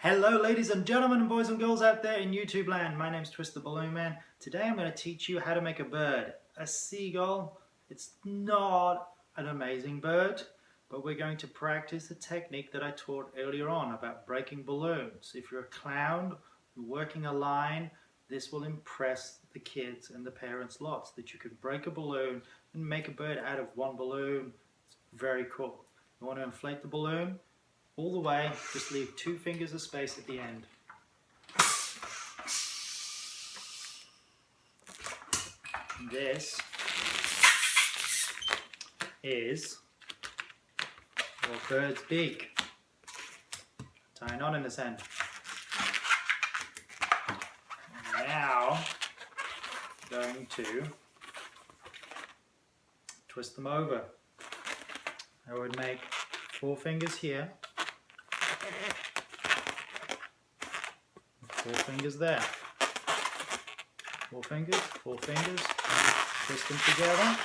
Hello ladies and gentlemen and boys and girls out there in YouTube land. My name's the Balloonman. Today I'm going to teach you how to make a bird. A seagull. It's not an amazing bird, but we're going to practice the technique that I taught earlier on about breaking balloons. If you're a clown, you're working a line, this will impress the kids and the parents lots, that you can break a balloon and make a bird out of one balloon. It's very cool. You want to inflate the balloon all the way, just leave 2 fingers of space at the end. This is your bird's beak. Tie a knot in this end. Now, going to twist them over. I would make 4 fingers here. 4 fingers there. 4 fingers, 4 fingers. Twist them together.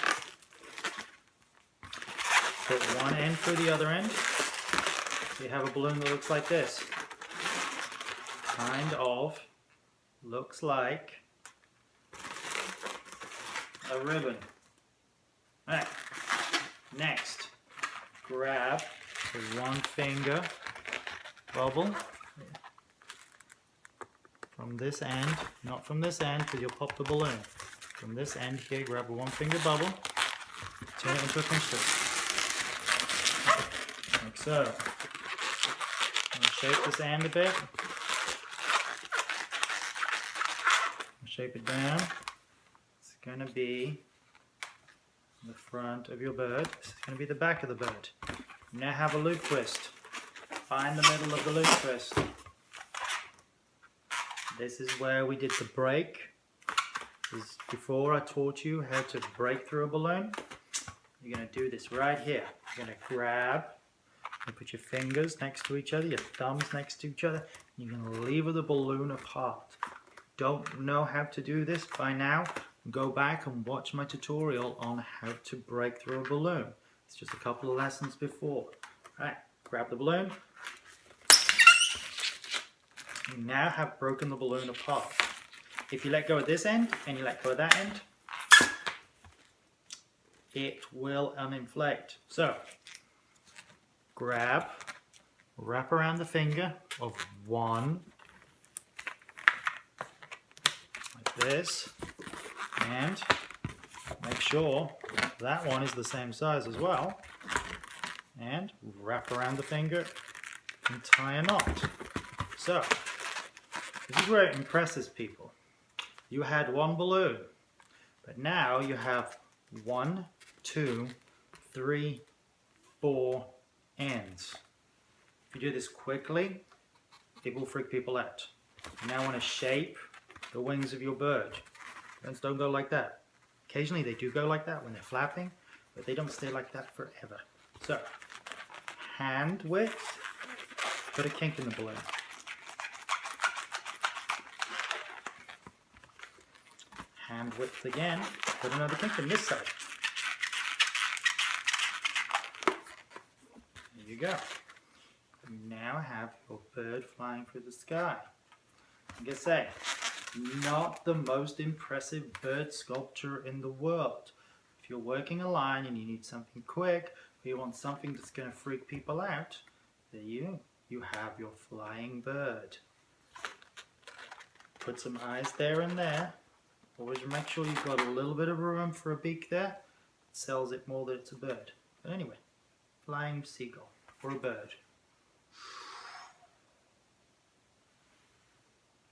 Put one end through the other end. You have a balloon that looks like this. Kind of looks like a ribbon. Alright. Next, grab the 1 finger bubble from this end, not from this end because you'll pop the balloon. From this end here, grab a 1 finger bubble, turn it into a pinch, like so. I'm going to shape this end a bit. Shape it down. It's going to be the front of your bird. This is going to be the back of the bird. Now have a loop twist. Find the middle of the loop twist. This is where we did the break. This is before I taught you how to break through a balloon. You're going to do this right here. You're going to grab, you put your fingers next to each other, your thumbs next to each other, and you're going to lever the balloon apart. Don't know how to do this by now? Go back and watch my tutorial on how to break through a balloon. It's just a couple of lessons before. Alright, grab the balloon. You now have broken the balloon apart. If you let go of this end and you let go of that end, it will uninflate. So, grab, wrap around the finger of 1, like this, and make sure that one is the same size as well, and wrap around the finger and tie a knot. So, this is where it impresses people. You had 1 balloon, but now you have 1, 2, 3, 4 ends. If you do this quickly, it will freak people out. You now want to shape the wings of your bird. Birds don't go like that. Occasionally they do go like that when they're flapping, but they don't stay like that forever. So, hand width, put a kink in the balloon. Hand width again, put another kink in this side. There you go. You now have your bird flying through the sky. Like I say, not the most impressive bird sculpture in the world. If you're working a line and you need something quick, or you want something that's going to freak people out, there you have your flying bird. Put some eyes there and there. Always make sure you've got a little bit of room for a beak there. It sells it more that it's a bird. But anyway, flying seagull, or a bird.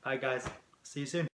Bye guys, see you soon.